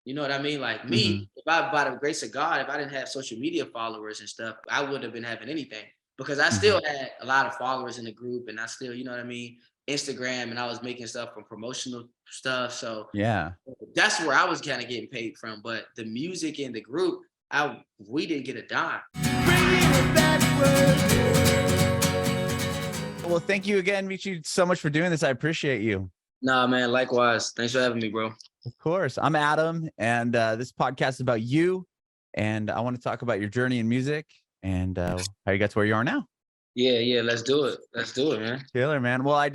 You know what I mean? Like Mhm. me, if I, by the grace of God, if I didn't have social media followers and stuff, I wouldn't have been having anything because I Mhm. still had a lot of followers in the group and I still, you know what I mean? Instagram and I was making stuff from promotional stuff. So Yeah. that's where I was kind of getting paid from. But the music in the group, we didn't get a dime. Well, thank you again, Michi, so much for doing this. I appreciate you. Nah, man, likewise. Thanks for having me, bro. Of course. I'm Adam, and this podcast is about you. And I want to talk about your journey in music and how you got to where you are now. Yeah, yeah, let's do it. Let's do it, man. Killer, man. Well, I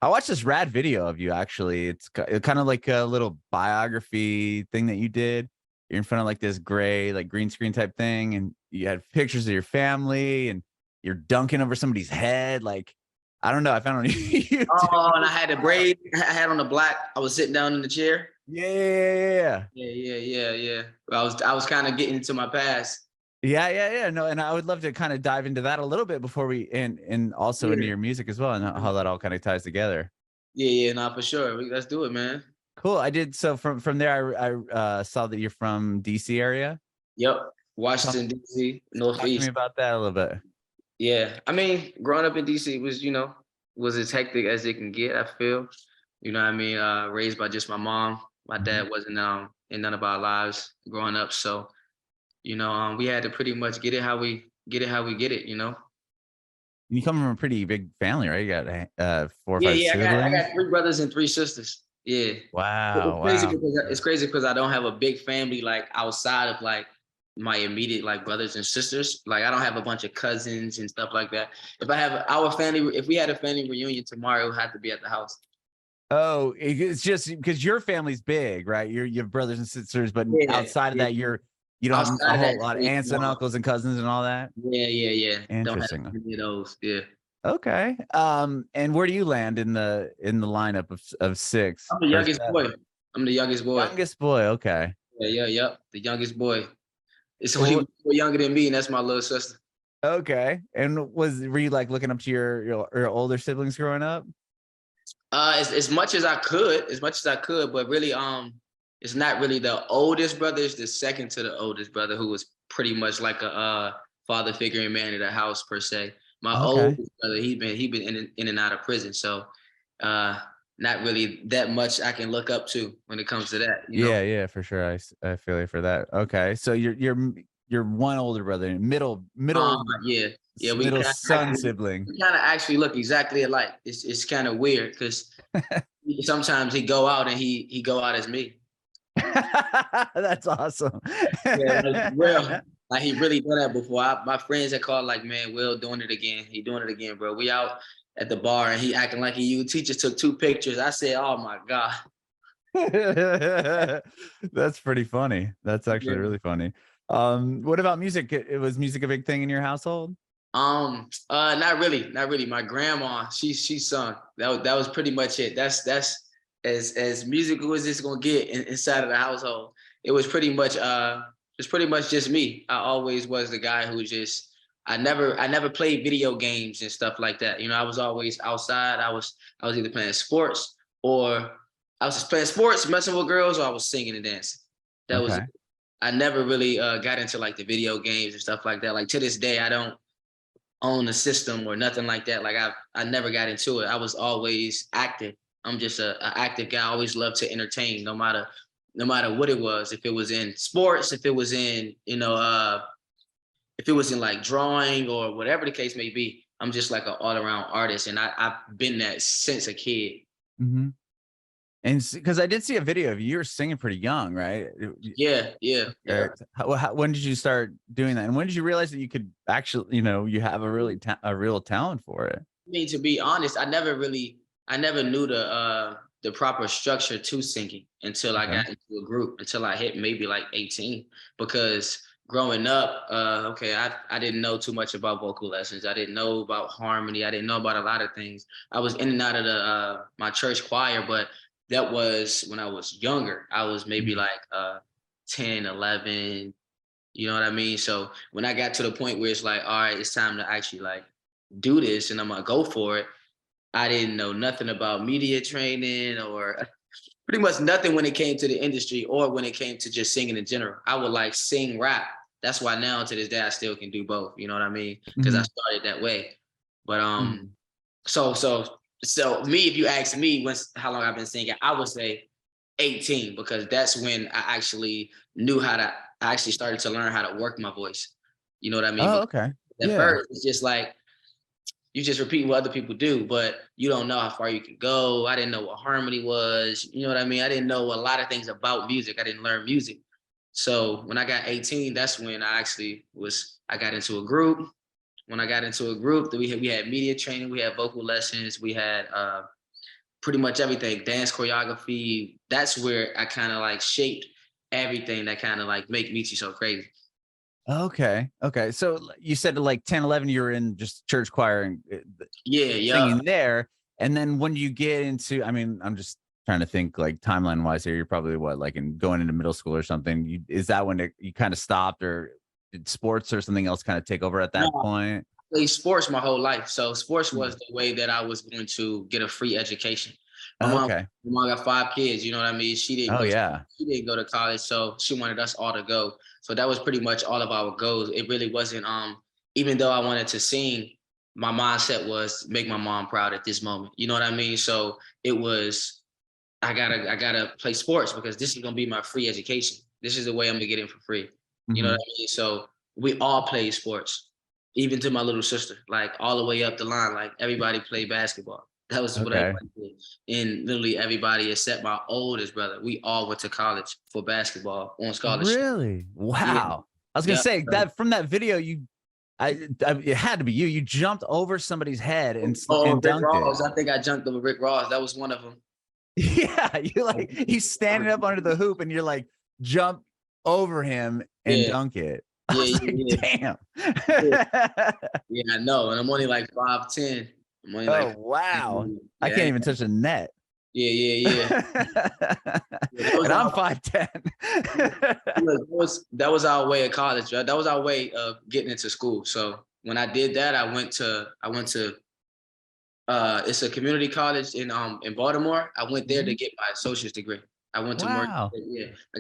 watched this rad video of you, actually. It's kind of like a little biography thing that you did. You're in front of like this gray, like green screen type thing, and you had pictures of your family, and you're dunking over somebody's head. Like, I don't know. I found on YouTube. Oh, and I had the braid, I had on the black. I was sitting down in the chair. Yeah. Yeah, yeah, yeah, yeah. I was kind of getting into my past. Yeah. No, and I would love to kind of dive into that a little bit before we and also into Yeah, your music as well and how that all kind of ties together. yeah, yeah. Nah, for sure. Let's do it, man. Cool. I did. So from there, I saw that you're from DC area. Yep. Tell Washington D.C. Talk to me Northeast. about that a little bit. Yeah, I mean, growing up in DC was, was as hectic as it can get. I feel, you know what I mean. Raised by just my mom. My Mhm. dad wasn't in none of our lives growing up, so we had to pretty much get it how we get it how we get it. You come from a pretty big family, right? You got 4 or Yeah, 5 yeah. I siblings. got three brothers and three sisters. Yeah, Wow, wow. it's crazy because I don't have a big family like outside of like my immediate like brothers and sisters. Like I don't have a bunch of cousins and stuff like that. If I have our family, if we had a family reunion tomorrow, it would have to be at the house. Oh, it's just because your family's big, right? You have brothers and sisters, but Yeah, outside of yeah. that, you don't have a Outside of that, whole lot of it's aunts and small. uncles and cousins and all that. Yeah, yeah, yeah. Don't have Interesting. any of those. Yeah. Okay. And where do you land in the lineup of 6 I'm the or youngest 7? boy. I'm the youngest boy. Youngest boy. Okay. Yeah, yeah, yep. The youngest boy. It's only Well, one younger than me, and that's my little sister. okay. And were you like looking up to your older siblings growing up? As much as I could, but really, it's not really the oldest brother. It's the second to the oldest brother, who was pretty much like a father figure and man of the house per se. My Okay. oldest brother, he been in and out of prison, so uh, not really that much I can look up to when it comes to that. Yeah, for sure. I feel you for that. Okay. So you're one older brother, Yeah, yeah, middle son sibling. we kind of actually look exactly alike. It's kind of weird because sometimes he go out and he go out as me. That's awesome. Yeah, like real. Like he really done that before. My friends had called like, man, Will doing it again. He doing it again, bro. We out at the bar and he acting like you. Teachers took 2 pictures. I said, oh my God. That's pretty funny. That's actually Yeah. really funny. What about music? Was music a big thing in your household? Not really, not really. My grandma, she sung. That was pretty much it. That's as musical as it's gonna get inside of the household. It was pretty much it's pretty much just me. I always was the guy who just I never played video games and stuff like that. I was always outside. I was either playing sports or I was just playing sports, messing with girls, or I was singing and dancing. That was it. Okay. I never really got into like the video games and stuff like that. Like to this day, I don't own a system or nothing like that. Like I never got into it. I was always active. I'm just a active guy. I always loved to entertain, no matter what it was. If it was in sports, if it was in if it was in like drawing or whatever the case may be. I'm just like an all around artist, and I've been that since a kid. Hmm. And because I did see a video of you, you were singing pretty young, right? Yeah, yeah, yeah. When did you start doing that? And when did you realize that you could actually, you have a real talent for it? I mean, to be honest, I never knew the proper structure to singing until I Okay. got into a group, until I hit maybe like 18. Because growing up, okay, I didn't know too much about vocal lessons. I didn't know about harmony. I didn't know about a lot of things. I was in and out of the my church choir, but that was when I was younger. I was maybe Mhm. like 10, 11. You know what I mean? So when I got to the point where it's like, all right, it's time to actually like do this and I'm gonna go for it. I didn't know nothing about media training or Pretty much nothing when it came to the industry or when it came to just singing in general. I would like sing rap. That's why now to this day I still can do both. You know what I mean? Because I started that way. But so me, if you ask me how long I've been singing, I would say 18, because that's when I actually knew I actually started to learn how to work my voice. You know what I mean? Oh, okay. At Yeah. first, it's just like you just repeat what other people do, but you don't know how far you can go. I didn't know what harmony was. You know what I mean? I didn't know a lot of things about music. I didn't learn music. So when I got 18, that's when I got into a group. When I got into a group, we had media training, we had vocal lessons, we had pretty much everything, dance choreography. That's where I kind of like shaped everything that kind of like make Mechie so crazy. Okay. Okay. So you said like 10, 11, you were in just church choir and Yeah. singing there. And then when you get into, I mean, I'm just trying to think like timeline wise here, you're probably like going into middle school or something. Is that when you kind of stopped, or did sports or something else kind of take over at that point? I played sports my whole life. So sports was the way that I was going to get a free education. My mom got 5 kids, you know what I mean? She didn't she didn't go to college, so she wanted us all to go. So that was pretty much all of our goals. It really wasn't even though I wanted to sing, my mindset was make my mom proud at this moment. You know what I mean? So it was I gotta play sports because this is gonna be my free education. This is the way I'm gonna get in for free. You know what I mean? So we all played sports, even to my little sister, like all the way up the line. Like everybody played basketball. That was what everybody did. And literally everybody except my oldest brother, we all went to college for basketball on scholarship. Really? Wow. Yeah. I was gonna say that from that video, it had to be you. You jumped over somebody's head and Rick dunked Ross. it. I think I jumped over Rick Ross. That was one of them. Yeah, he's standing up under the hoop and you're like jump over him and dunk it. Damn. Yeah, I know. And I'm only like 5'10". I'm only like wow. I can't even touch a net. Yeah. And I'm 5'10". That was our way of college, right? That was our way of getting into school. So when I did that, I went to it's a community college in Baltimore. I went there to get my associate's degree. I went to I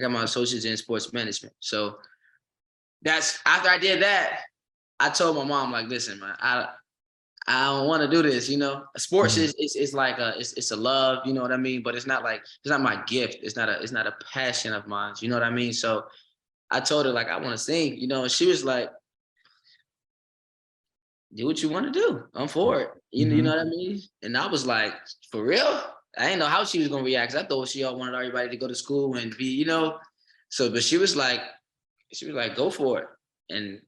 got my associate's in sports management. So that's after I did that, I told my mom, like, listen, man, I don't want to do this, you know. Sports is like it's a love, you know what I mean? But it's not my gift. It's not a passion of mine, you know what I mean? So I told her, like, I want to sing, you know, and she was like, do what you want to do. I'm for it. You know what I mean? And I was like, for real? I didn't know how she was gonna react. I thought she all wanted everybody to go to school and be, you know. So, but she was like, go for it. And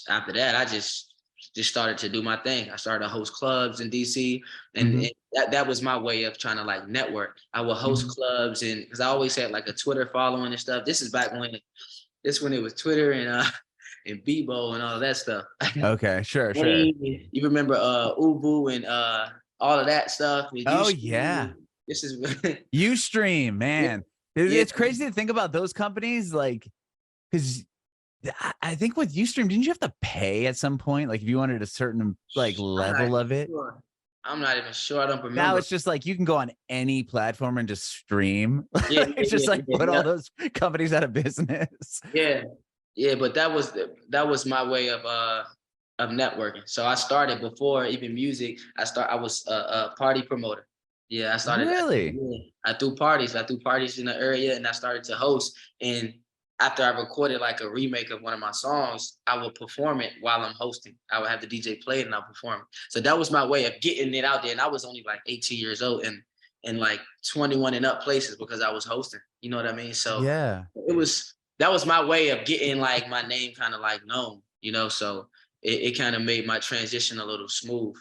after that, I just started to do my thing. I started to host clubs in DC, and that was my way of trying to like network. I would host clubs, and because I always had like a Twitter following and stuff. This is back when it was Twitter and Bebo and all of that stuff. Okay, sure. You remember Ubu and all of that stuff? Yeah. This is Ustream, man. It's crazy to think about those companies, like, because I think with Ustream, didn't you have to pay at some point? Like if you wanted a certain like level of it? Sure. I'm not even sure. I don't remember. Now it's just like you can go on any platform and just stream. It's just put all those companies out of business. Yeah, but that was my way of networking. So I started before even music. I was a party promoter. Yeah, I started. Really? I threw parties. I threw parties in the area, and I started to host. And after I recorded like a remake of one of my songs, I would perform it while I'm hosting. I would have the DJ play it and I'll perform it. So that was my way of getting it out there. And I was only like 18 years old and in like 21 and up places because I was hosting. You know what I mean? So yeah, that was my way of getting like my name kind of like known, you know? So it kind of made my transition a little smooth.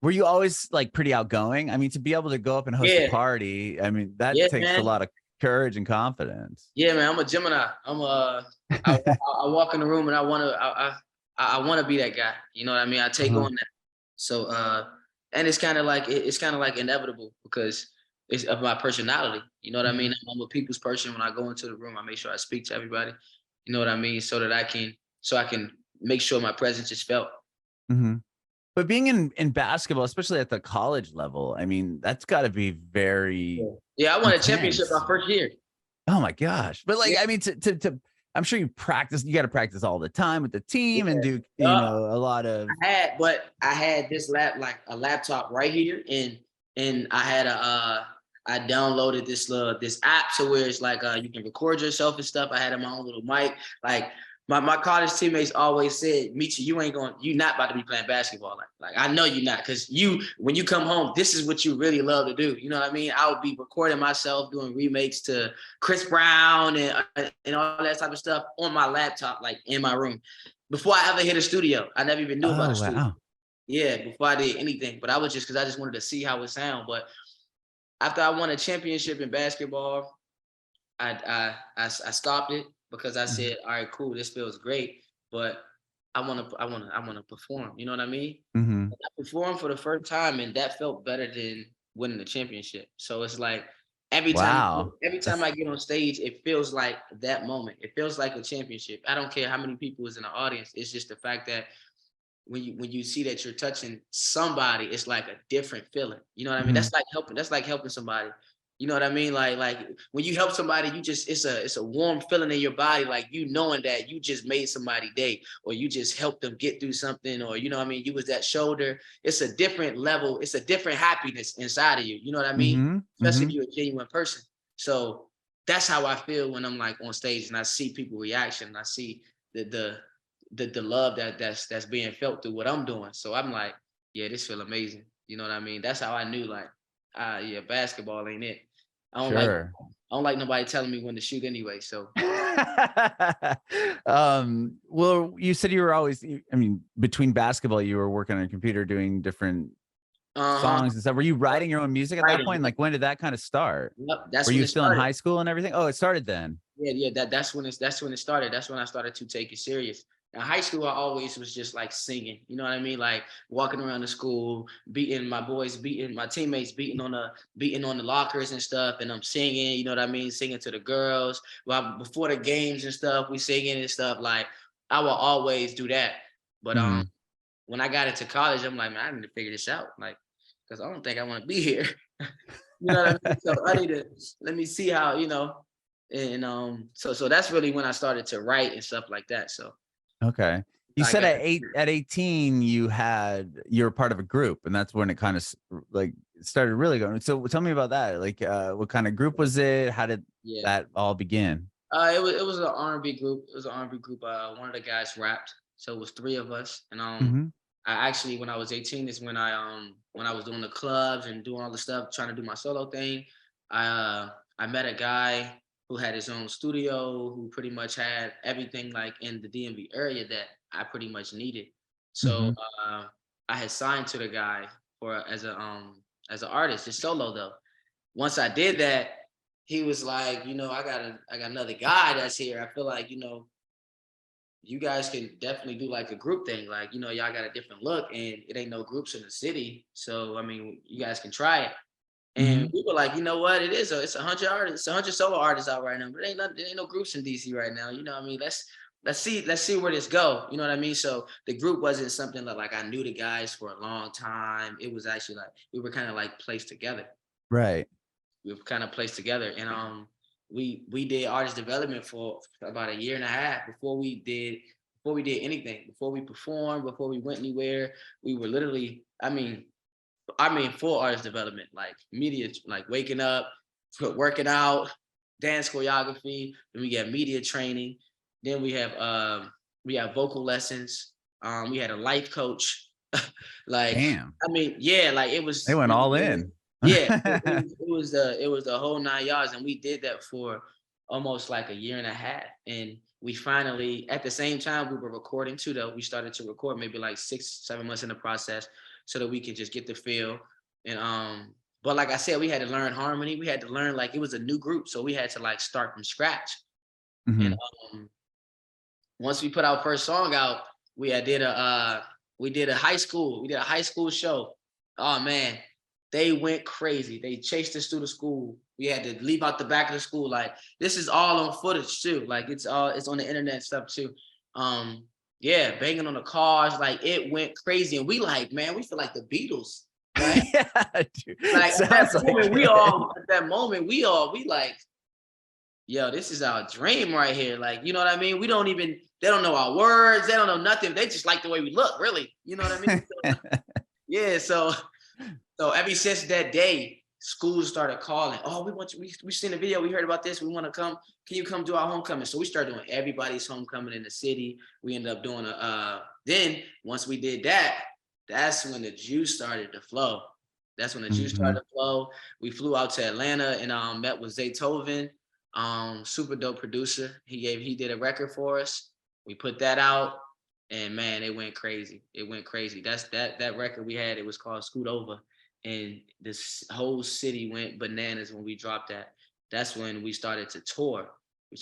Were you always like pretty outgoing? I mean, to be able to go up and host a party, I mean, that takes a lot of courage and confidence. Yeah, man, I'm a Gemini. I walk in the room and I want to be that guy. You know what I mean? I take on that. So and it's kind of like inevitable because it's of my personality. You know what I mean? I'm a people's person. When I go into the room, I make sure I speak to everybody. You know what I mean? So that I can make sure my presence is felt. But being in basketball, especially at the college level, I mean, that's got to be very Yeah, I won a championship intense. my first year. Oh my gosh. But like, Yeah, I mean, to I'm sure you got to practice all the time with the yeah. team and do, Yup. a lot of, I had this laptop right here, and I downloaded this app to where it's like you can record yourself and stuff. I had my own little mic. Like my college teammates always said, Mechie, you not about to be playing basketball. Like I know you're not, because when you come home, this is what you really love to do. You know what I mean? I would be recording myself doing remakes to Chris Brown and all that type of stuff on my laptop, like in my room. Before I ever hit a studio, I never even knew about oh a studio. wow. Yeah, before I did anything, but I was because I just wanted to see how it sound. But after I won a championship in basketball, I stopped it because I Mhm. said, all right, cool, this feels great, but I wanna perform. You know what I mean? Mhm. I performed for the first time, and that felt better than winning the championship. So it's like Wow. every time That's I get on stage, it feels like that moment. It feels like a championship. I don't care how many people is in the audience. It's just the fact that when you see that you're touching somebody, it's like a different feeling. You know what I mean? mhm. That's like helping somebody. You know what I mean? Like when you help somebody, you just it's a warm feeling in your body, like you knowing that you just made somebody day, or you just helped them get through something, or you know what I mean, you was that shoulder. It's a different level, it's a different happiness inside of you. You know what I mean? Mhm. Especially if Mhm. you're a genuine person. So that's how I feel when I'm like on stage and I see people reaction, and I see the the love that's being felt through what I'm doing. So I'm like, yeah, this feel amazing. You know what I mean? That's how I knew, like, yeah, basketball ain't it. I don't like Sure. I don't like nobody telling me when to shoot anyway. So Well, you said you were always, I mean, between basketball, you were working on a computer doing different uh-huh. songs and stuff. Were you writing your own music at that Writing. point? Like, when did that kind of start? Yep, Were that's when you it still in started. high school and everything? Oh, it started then. Yeah, that's when it started. That's when I started to take it serious. In high school, I always was just like singing. You know what I mean? Like walking around the school, beating my teammates, beating on the lockers and stuff, and I'm singing. You know what I mean? Singing to the girls. Well, before the games and stuff, we singing and stuff. Like I will always do that. But Mhm. when I got into college, I'm like, man, I need to figure this out. Like, because I don't think I want to be here. You know what I mean? So I need to let me see how, and so that's really when I started to write and stuff like that. So Okay. You I said got at 18 you were part of a group, and that's when it kind of like started really going. So tell me about that. Like, what kind of group was it? How did yeah. that all begin? It was an R&B group. It was an R&B group. One of the guys rapped, so it was three of us. And Mhm. I actually, when I was 18, is when I was doing the clubs and doing all the stuff, trying to do my solo thing. I met a guy who had his own studio, who pretty much had everything like in the DMV area that I pretty much needed. So Mhm. I had signed to the guy for as an artist, just solo though. Once I did that, he was like, I got another guy that's here. I feel like, you guys can definitely do like a group thing. Like, y'all got a different look, and it ain't no groups in the city. So I mean, you guys can try it. And Mhm. we were like, you know what? It's 100 artists, 100 solo artists out right now, but there ain't no groups in DC right now. You know what I mean? Let's see where this go. You know what I mean? So the group wasn't something that like I knew the guys for a long time. It was actually like we were kind of like placed together. Right. We were kind of placed together, and we did artist development for about a year and a half before we did anything, before we performed, before we went anywhere. We were literally, I mean, full artist development, like media, like waking up, working out, dance choreography. Then we get media training. Then we have vocal lessons. We had a life coach. Like, Damn. I mean, yeah, like They went all in. yeah, it was the whole 9 yards, and we did that for almost like a year and a half. And we finally, at the same time, we were recording too. Though we started to record maybe like 6, 7 months in the process, so that we could just get the feel. And but like I said, we had to learn harmony. We had to learn, like, it was a new group, so we had to like start from scratch. And Mhm. um, once we put our first song out, we had did a we did a high school show. Oh man, they went crazy. They chased us through the school. We had to leave out the back of the school. Like, this is all on footage too. Like, it's on the internet stuff too. Um, Yeah, banging on the cars, like it went crazy. And we like, man, we feel like the Beatles. Right? Yeah, dude. Like Sounds like at that moment, we like, yo, this is our dream right here. Like, you know what I mean? They don't know our words, they don't know nothing. They just like the way we look, really. You know what I mean? Yeah, so ever since that day, schools started calling. Oh, we want you. We seen the video. We heard about this. We want to come. Can you come do our homecoming? So we started doing everybody's homecoming in the city. We ended up doing then once we did that, that's when the juice started to flow. That's when the juice started to flow. We flew out to Atlanta and met with Zaytoven, super dope producer. He did a record for us. We put that out. And man, it went crazy. It went crazy. That record we had, it was called Scoot Over. And this whole city went bananas when we dropped that. That's when we started to tour. We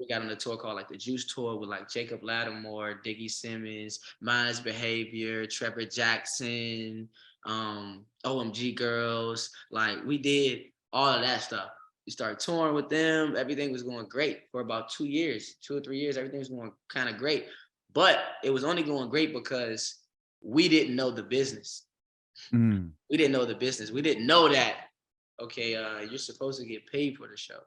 got on a tour called like the Juice Tour with like Jacob Lattimore, Diggy Simmons, Miles Behavior, Trevor Jackson, OMG Girls. Like we did all of that stuff. We started touring with them. Everything was going great for about 2 years, 2 or 3 years. Everything was going kind of great. But it was only going great because we didn't know the business. We didn't know the business. We didn't know that, okay, you're supposed to get paid for the show.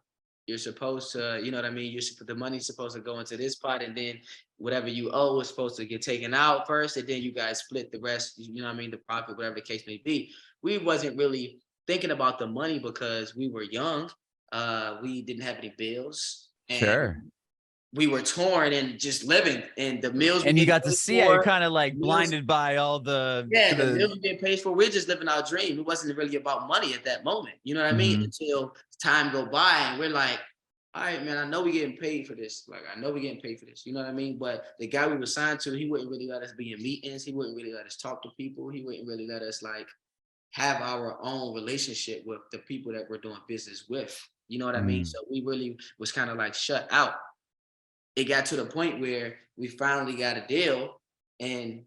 You're supposed to, you know what I mean? The money's supposed to go into this pot, and then whatever you owe is supposed to get taken out first, and then you guys split the rest, you know what I mean? The profit, whatever the case may be. We wasn't really thinking about the money because we were young. We didn't have any bills. Sure. We were touring and just living, and the meals. And you got to see it. You're kind of like blinded by all the. Yeah, the meals we getting paid for. We're just living our dream. It wasn't really about money at that moment. You know what I mean? Until time go by, and we're like, all right, man, I know we getting paid for this. Like, I know we getting paid for this. You know what I mean? But the guy we were signed to, he wouldn't really let us be in meetings. He wouldn't really let us talk to people. He wouldn't really let us like have our own relationship with the people that we're doing business with. You know what I mean? So we really was kind of like shut out. It got to the point where we finally got a deal, and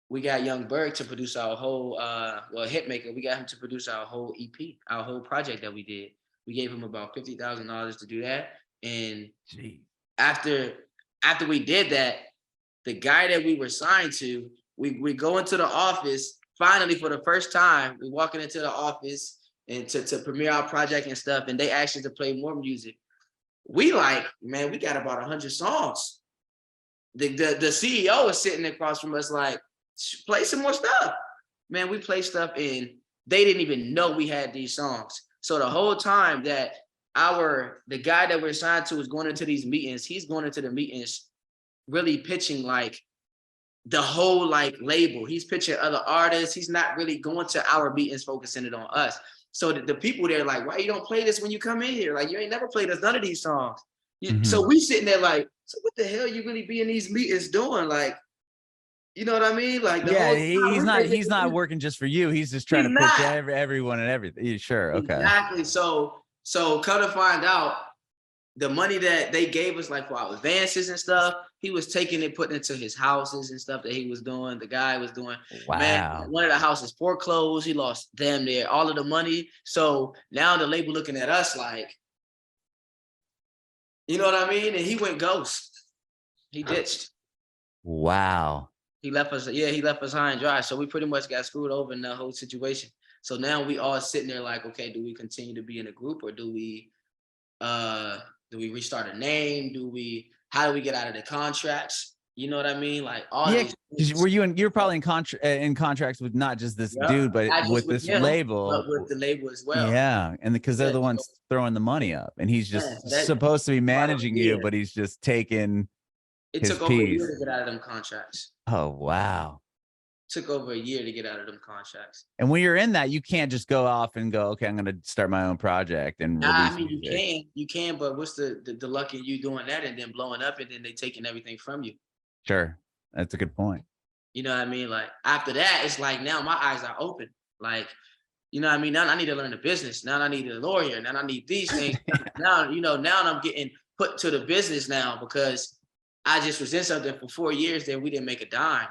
we got Young Berg to produce our whole Hitmaker. We got him to produce our whole EP, our whole project that we did. We gave him about $50,000 to do that. And after we did that, the guy that we were signed to, we go into the office finally for the first time. We walking into the office and to premiere our project and stuff, and they asked us to play more music. We like, man, we got about 100 songs. The CEO is sitting across from us like, play some more stuff. Man, we play stuff and they didn't even know we had these songs. So the whole time that the guy that we're signed to is going into these meetings, he's going into the meetings really pitching like the whole like label. He's pitching other artists. He's not really going to our meetings, focusing it on us. So the people there like, why you don't play this when you come in here? Like, you ain't never played us none of these songs. So we sitting there like, so what the hell you really be in these meetings doing? Like, you know what I mean? Like, he's not working just for you. He's just trying to pitch everyone and everything. Sure. Okay. Exactly. So come to find out, the money that they gave us like for our advances and stuff, he was taking it, putting it to his houses and stuff that he was doing. The guy was doing, man, one of the houses foreclosed. He lost damn near all of the money. So now the label looking at us like, you know what I mean? And he went ghost. He ditched. Wow. He left us. Yeah, he left us high and dry. So we pretty much got screwed over in the whole situation. So now we all sitting there like, okay, do we continue to be in a group, or do we restart a name? How do we get out of the contracts? You know what I mean? Like all these things. You're probably in contracts with not just this dude, but with this label. But with the label as well. Yeah. And because they're the ones throwing the money up, and he's just supposed to be managing you, but he's just taking it took over a year to get out of them contracts. Oh, wow. Took over a year to get out of them contracts. And when you're in that, you can't just go off and go, okay, I'm going to start my own project and I mean, you can, but what's the luck in you doing that and then blowing up and then they taking everything from you? Sure. That's a good point. You know what I mean? Like after that, it's like now my eyes are open. Like, you know what I mean? Now I need to learn the business. Now I need a lawyer. Now I need these things. now I'm getting put to the business now because I just was in something for 4 years, then we didn't make a dime.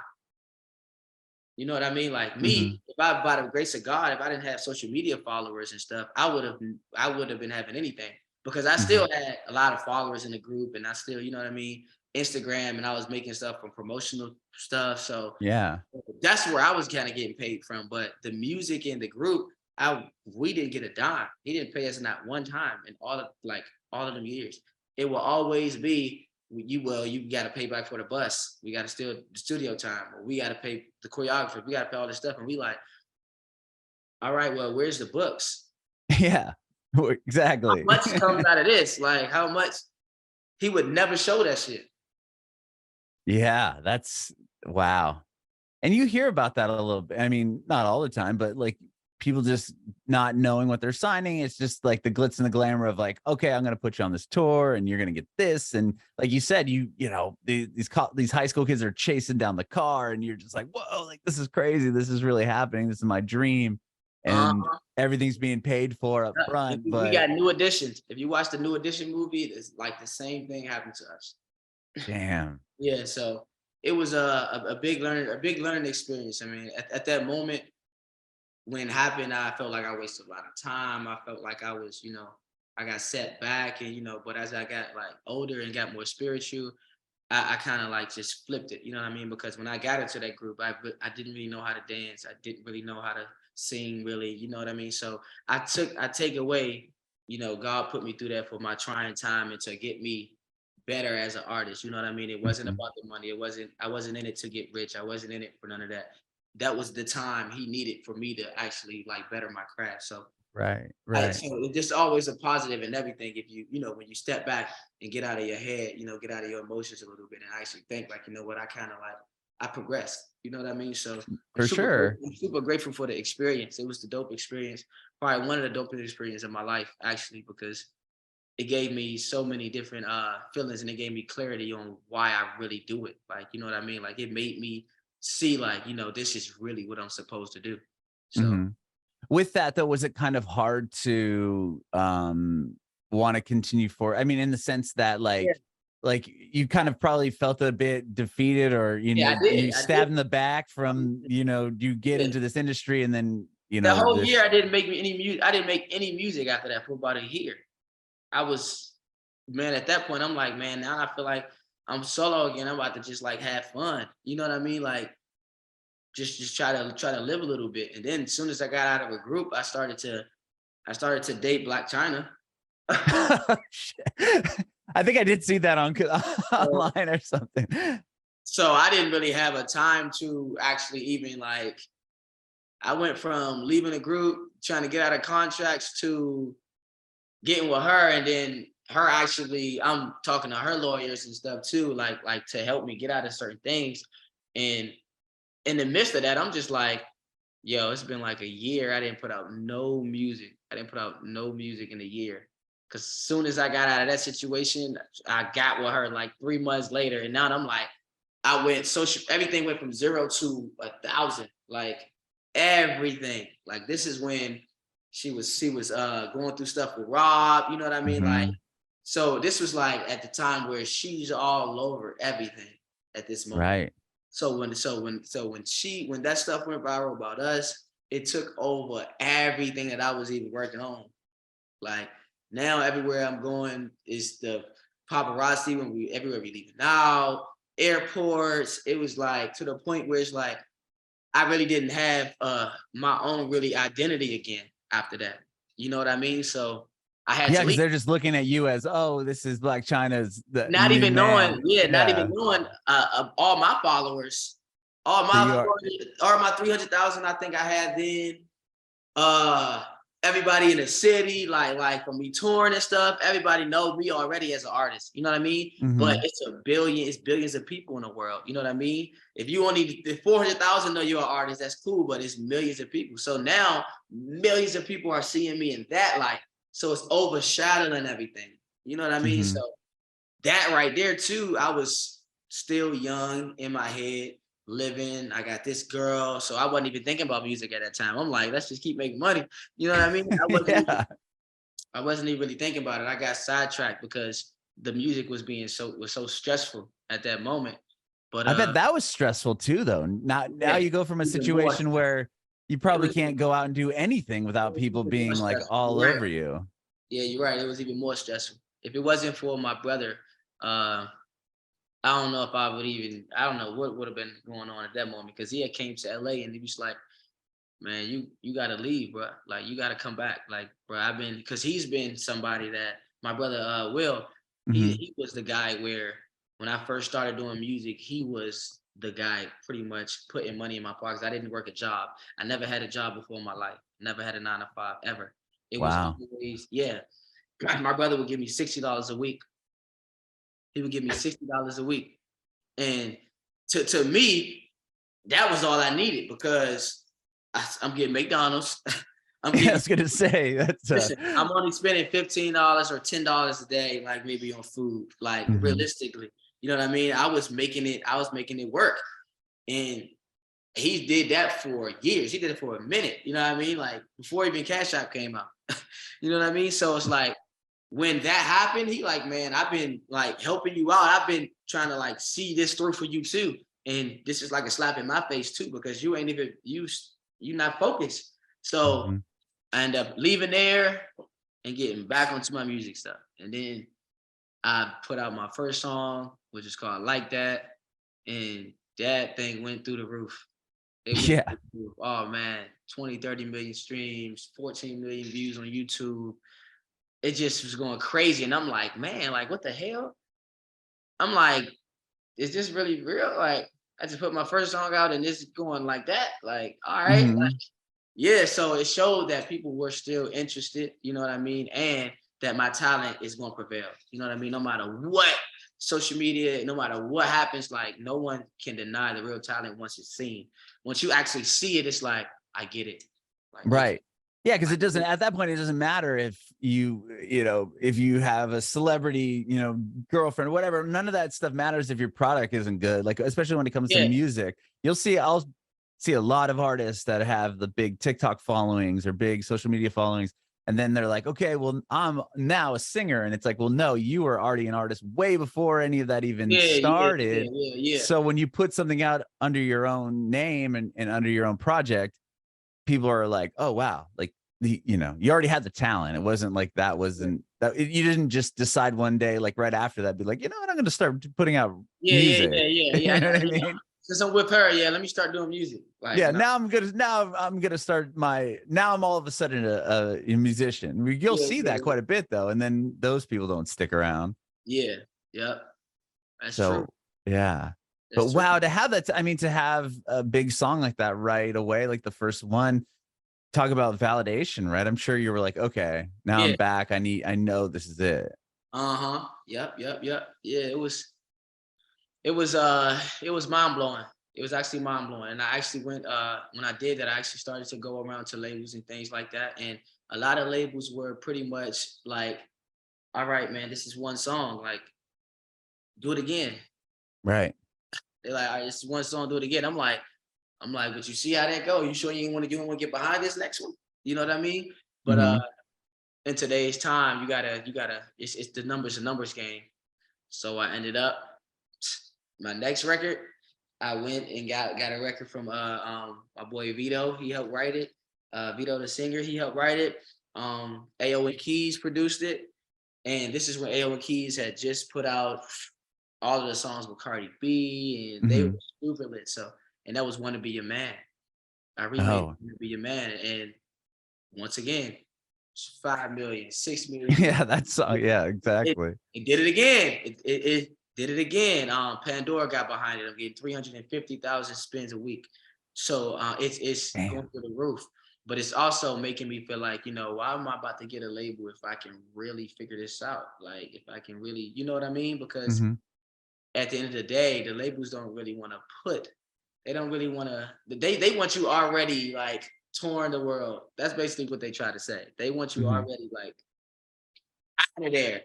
You know what I mean? Like me, if I, by the grace of God, if I didn't have social media followers and stuff, I would have been having anything. because I still had a lot of followers in the group, and I still, you know what I mean, Instagram, and I was making stuff from promotional stuff. So Yeah. that's where I was kind of getting paid from. But the music in the group, we didn't get a dime. He didn't pay us not one time in all of them years. It will always be you got to pay back for the bus. We got to steal the studio time, or we got to pay the choreographer. We got to pay all this stuff, and we like, all right, well, where's the books? Yeah. How Exactly. much comes out of this? Like, how much? He would never show that shit. Yeah, that's wow. And you hear about that a little bit. I mean, not all the time, but like people just not knowing what they're signing. It's just like the glitz and the glamour of like, okay, I'm going to put you on this tour and you're going to get this. And like you said, you know, these high school kids are chasing down the car and you're just like, whoa, like this is crazy. This is really happening. This is my dream. And everything's being paid for up front. We But got New Editions. If you watch the New Edition movie, it's like the same thing happened to us. damn. Yeah, so it was a big learning experience. I mean, at that moment when it happened, I felt like I wasted a lot of time. I felt like I was, you know, I got set back, and you know, but as I got like older and got more spiritual, I kind of like just flipped it. You know what I mean? Because when I got into that group, I didn't really know how to dance. I didn't really know how to sing, really. You know what I mean? So I take away, you know, God put me through that for my trying time and to get me better as an artist. You know what I mean? It wasn't about the money. I wasn't in it to get rich. I wasn't in it for none of that. That was the time he needed for me to actually like better my craft. So Right. so it's just always a positive in everything. If you know, when you step back and get out of your head, you know, get out of your emotions a little bit and actually think like, you know what, I progressed. You know what I mean? So For sure. I'm super grateful for the experience. It was the dope experience. Probably one of the dopest experiences of my life, actually, because it gave me so many different feelings, and it gave me clarity on why I really do it. Like, you know what I mean? Like it made me see like, you know, this is really what I'm supposed to do. So With that though, was it kind of hard to want to continue for? I mean, in the sense that yeah, like you kind of probably felt a bit defeated, or you yeah, know, I did. you stabbed in the back from, you know, you get Yeah. into this industry and then, you The know, whole year this. I didn't make any music. I didn't make any music after that for about a year. I was, man, at that point, I'm like, man, now I feel like I'm solo again. I'm about to just like have fun. You know what I mean? Like just try to live a little bit. And then as soon as I got out of a group, I started to date Black China. I think I did see that on So, online or something. so I didn't really have a time to actually even like, I went from leaving a group, trying to get out of contracts, to getting with her, and then her actually, I'm talking to her lawyers and stuff too, like to help me get out of certain things. And in the midst of that, I'm just like, yo, it's been like a year. I didn't put out no music. I didn't put out no music in a year. Cause as soon as I got out of that situation, I got with her like 3 months later. And now I'm like, everything went from 0 to 1,000. Like everything. Like this is when she was going through stuff with Rob, you know what I mean? Like, so this was like at the time where she's all over everything at this moment. Right. So when that stuff went viral about us, it took over everything that I was even working on. Like now everywhere I'm going is the paparazzi everywhere we leaving out, airports. It was like to the point where it's like I really didn't have my own really identity again after that. You know what I mean? So I had Yeah, to because leave. they're just looking at you as, oh, this is Black China's the Not new even knowing, man. yeah, not Yeah. even knowing all my followers, So you are. all my 300,000 I think I had then. Uh, everybody in the city, like from me touring and stuff, everybody knows me already as an artist. You know what I mean? But it's billions of people in the world. You know what I mean? If 400,000 know you're an artist, that's cool, but it's millions of people. So now millions of people are seeing me in that light. So it's overshadowing everything. You know what I mean? So that right there too, I was still young in my head, living. I got this girl, so I wasn't even thinking about music at that time. I'm like, let's just keep making money. You know what I mean? Yeah. I wasn't even really thinking about it. I got sidetracked because the music was so stressful at that moment. But I bet that was stressful too, though. Now yeah, you go from a even more. situation where you It probably was, can't go out and do anything without people even more being like stressful. all Right. over you. Yeah, you're right. It was even more stressful. If it wasn't for my brother, uh, I don't know if I would even, I don't know what would have been going on at that moment because he had came to LA and he was like, man, you gotta leave, bro. Like you gotta come back. Like, bro, I've been because he's been somebody that my brother Will, Hmm. he was the guy where when I first started doing music, he was the guy pretty much putting money in my pockets. I didn't work a job. I never had a job before in my life. Never had a 9 to 5 ever. It was Wow. always, yeah. My brother would give me $60 a week. He would give me $60 a week. And to me, that was all I needed because I'm getting McDonald's. I'm Yeah, I getting was gonna say that's listen, I'm only spending $15 or $10 a day, like maybe on food. Like mhm. realistically, you know what I mean? I was making it work. And he did that for years. He did it for a minute. You know what I mean? Like before even Cash App came out. You know what I mean? So it's like when that happened, he like, man, I've been like helping you out. I've been trying to like see this through for you too. And this is like a slap in my face too, because you ain't even you not focused. So Mhm. I end up leaving there and getting back onto my music stuff. And then I put out my first song, which is called Like That. And that thing went through the roof. It went Yeah. through the roof. Oh man, 20, 30 million streams, 14 million views on YouTube. It just was going crazy. And I'm like, man, like what the hell? I'm like, is this really real? Like, I just put my first song out and this is going like that. Like, all right. Mhm. Yeah, so it showed that people were still interested, you know what I mean? And that my talent is going to prevail. You know what I mean? No matter what social media, no matter what happens, like no one can deny the real talent once it's seen. Once you actually see it, it's like, I get it. Like, okay. Right. Yeah, because I it doesn't get at that point, it doesn't matter if you know, if you have a celebrity, you know, girlfriend, whatever, none of that stuff matters if your product isn't good. Like, especially when it comes to yeah, music. I'll see a lot of artists that have the big TikTok followings or big social media followings. And then they're like, okay, well, I'm now a singer. And it's like, well, no, you were already an artist way before any of that even started. yeah. So when you put something out under your own name and under your own project, people are like, oh wow, like you know, you already had the talent. It wasn't like that wasn't that you didn't just decide one day, like right after that, be like, you know what, I'm gonna start putting out music. You know what I Yeah. mean? Since I'm with her, yeah, let me start doing music. Like, Yeah, no, I'm gonna start my now I'm all of a sudden a musician. You'll see that yeah, quite a bit though, and then those people don't stick around. yeah, yep. That's true. So yeah. But That's true. wow, to have that, I mean, to have a big song like that right away, like the first one, talk about validation, right? I'm sure you were like, okay, now I'm Yeah. back. I know this is it. Uh-huh. Yep. Yeah, it was mind blowing. It was actually mind blowing. And I actually went when I did that, I actually started to go around to labels and things like that. And a lot of labels were pretty much like, all right, man, this is one song. Like, do it again. Right. They're like, all right, this is one song, do it again. I'm like, but you see how that go? You sure you want to get behind this next one? You know what I mean? But Hmm. in today's time, you gotta it's the numbers, a numbers game. So I ended up my next record, I went and got a record from my boy Vito. He helped write it. Vito the singer, he helped write it. AO and Keys produced it. And this is when AO and Keys had just put out all of the songs with Cardi B and they were Hmm. super lit. So and that was Wanna Be Your Man. I remade Oh, Wanna Be Your Man. And once again, 5 million, 6 million views. yeah, that's yeah, It, exactly. it did it again. It did it again. Pandora got behind it. I'm getting 350,000 spins a week. So it's going Damn. through the roof. But it's also making me feel like, you know, why am I about to get a label if I can really figure this out? Like if I can really, you know what I mean? Because Hmm. at the end of the day, the labels don't really want to put, they don't really want to, they want you already like touring the world. That's basically what they try to say. They want you Hmm. already like out of there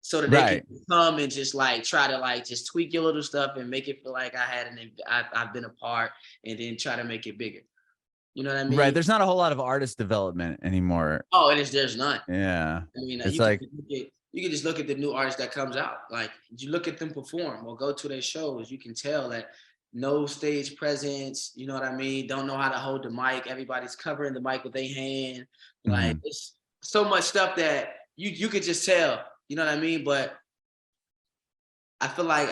so that they can Right. come and just like try to like just tweak your little stuff and make it feel like I've been a part and then try to make it bigger. You know what I Right. mean? There's not a whole lot of artist development anymore. Oh, and there's none. Yeah. I mean, It's like, you can just look at the new artist that comes out. Like you look at them perform or go to their shows, you can tell that no stage presence. You know what I mean? Don't know how to hold the mic. Everybody's covering the mic with their hand. Like mhm. it's so much stuff that you could just tell, you know what I mean? But I feel like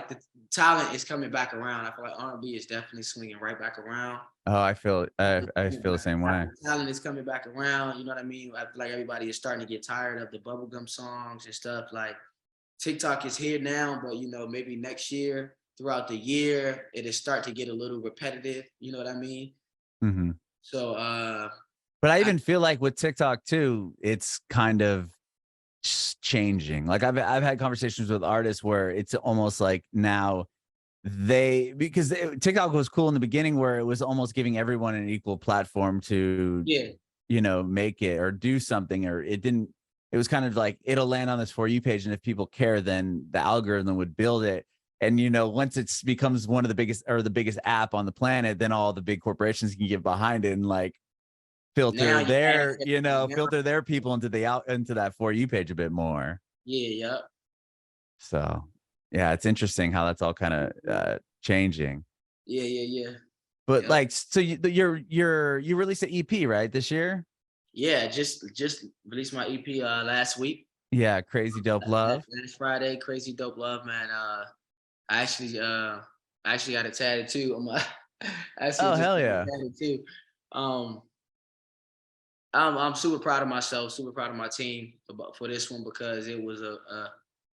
the talent is coming back around. I feel like R&B is definitely swinging right back around. Oh, I feel the same way. Talent is coming back around. You know what I mean? I feel like everybody is starting to get tired of the bubblegum songs and stuff. Like TikTok is here now, but you know, maybe next year, throughout the year, it'll start to get a little repetitive. You know what I mean? Hmm. So But I I even feel like with TikTok too, it's kind of changing. Like I've had conversations with artists where it's almost like now TikTok was cool in the beginning where it was almost giving everyone an equal platform to, yeah. make it or do something, or it was kind of like it'll land on this For You page. And if people care, then the algorithm would build it. And, once it becomes one of the biggest or the biggest app on the planet, then all the big corporations can get behind it and like Now filter you add their, now, filter their people into that For You page a bit more. yeah, yep. So yeah, it's interesting how that's all kind of changing. Yeah, yeah, yeah. But Yep. like, so you released an EP, right, this year? Yeah, just released my EP last week. Yeah, Crazy Dope Love. Last Friday, Crazy Dope Love, man. I actually got a tattoo on my I actually Oh, just hell got a yeah. tattoo. Um I'm super proud of myself, super proud of my team for this one because it was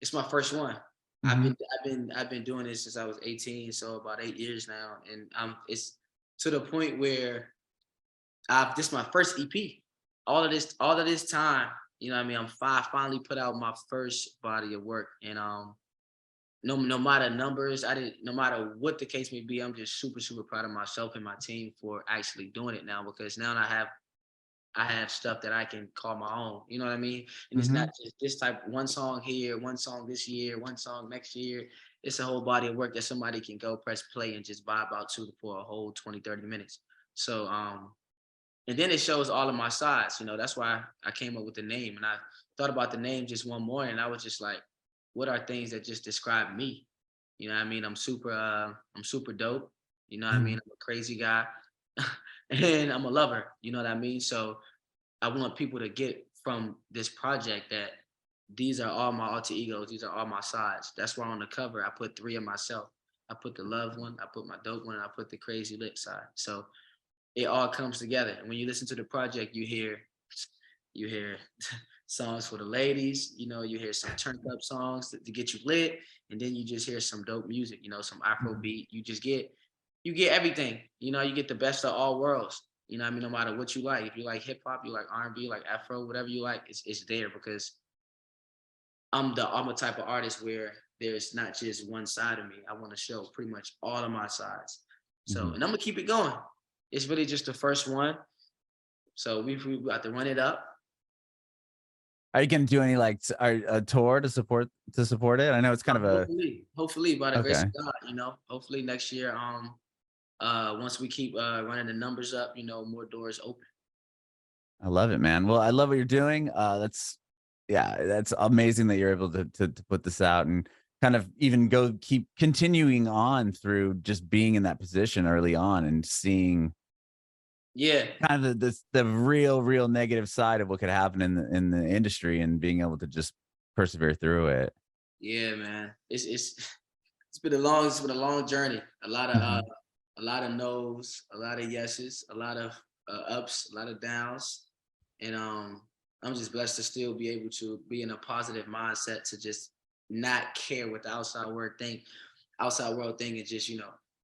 it's my first one. Hmm. I've been doing this since I was 18, so about 8 years now, and it's to the point where this is my first EP. All of this time, you know what I mean? Finally put out my first body of work, and no matter numbers, no matter what the case may be, I'm just super proud of myself and my team for actually doing it now because now I have stuff that I can call my own. You know what I mean? And it's not Hmm. just this type one song here, one song this year, one song next year. It's a whole body of work that somebody can go press play and just vibe out to for a whole 20, 30 minutes. So and then it shows all of my sides. You know, that's why I came up with the name. And I thought about the name just one morning. And I was just like, what are things that just describe me? You know what I mean? I'm super dope. You know what I mean? Hmm. I'm a crazy guy. And I'm a lover. You know what I mean? So I want people to get from this project that these are all my alter egos. These are all my sides. That's why on the cover I put three of myself. I put the love one, I put my dope one, and I put the crazy lit side. So it all comes together. And when you listen to the project, you hear songs for the ladies, you know, you hear some turned up songs to get you lit, and then you just hear some dope music, you know, some Afro Hmm. beat. You get everything. You know, you get the best of all worlds. You know what I mean? No matter what you like. If you like hip hop, you like R&B, you like Afro, whatever you like, it's there because I'm a type of artist where there's not just one side of me. I want to show pretty much all of my sides. So, Hmm. and I'm gonna keep it going. It's really just the first one. So we got to run it up. Are you gonna do any like a tour to support it? I know it's kind of a Hopefully by the grace okay. of God, you know, hopefully next year, once we keep running the numbers up, you know, more doors open. I love it, man. Well, I love what you're doing. That's amazing that you're able to put this out and kind of even keep continuing on through just being in that position early on and seeing Yeah, kind of the real negative side of what could happen in the industry and being able to just persevere through it. yeah, man. It's been a long journey. Mhm. A lot of no's, a lot of yeses, a lot of ups, a lot of downs, and I'm just blessed to still be able to be in a positive mindset to just not care what the outside world think, and just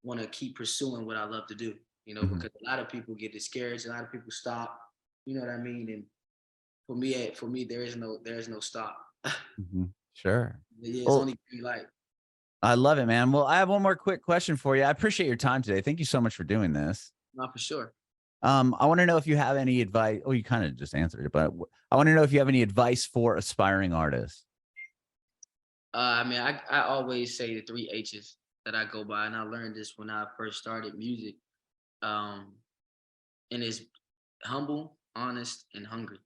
want to keep pursuing what I love to do. You know, Mhm. because a lot of people get discouraged, a lot of people stop. You know what I mean? And for me, there is no stop. Mhm. Sure. Yeah, it's Well, only green light. I love it, man. Well, I have one more quick question for you. I appreciate your time today. Thank you so much for doing this. Not for sure. I want to know if you have any advice. Oh, you kind of just answered it, but I want to know if you have any advice for aspiring artists. I mean, I always say the three H's that I go by, and I learned this when I first started music. Um, and it's humble, honest, and hungry.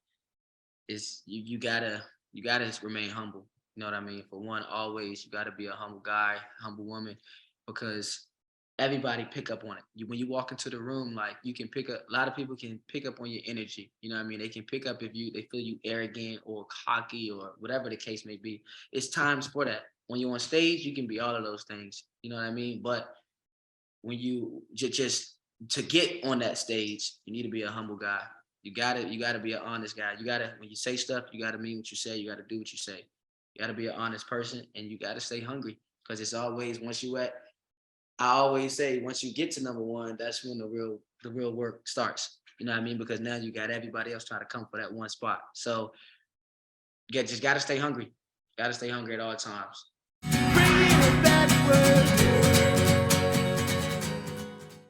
It's you gotta remain humble. You know what I mean? For one, always you gotta be a humble guy, humble woman, because everybody pick up on it. When you walk into the room, like you can pick up, a lot of people can pick up on your energy. You know what I mean? They can pick up if they feel you arrogant or cocky or whatever the case may be. It's times for that. When you're on stage, you can be all of those things. You know what I mean? But when you just to get on that stage, you need to be a humble guy. You gotta be an honest guy. You gotta, when you say stuff, you gotta mean what you say. You gotta do what you say. You gotta be an honest person, and you gotta stay hungry, because it's always, I always say, once you get to number one, that's when the real work starts. You know what I mean? Because now you got everybody else trying to come for that one spot. So just gotta stay hungry. Gotta stay hungry at all times. Bringing it backward.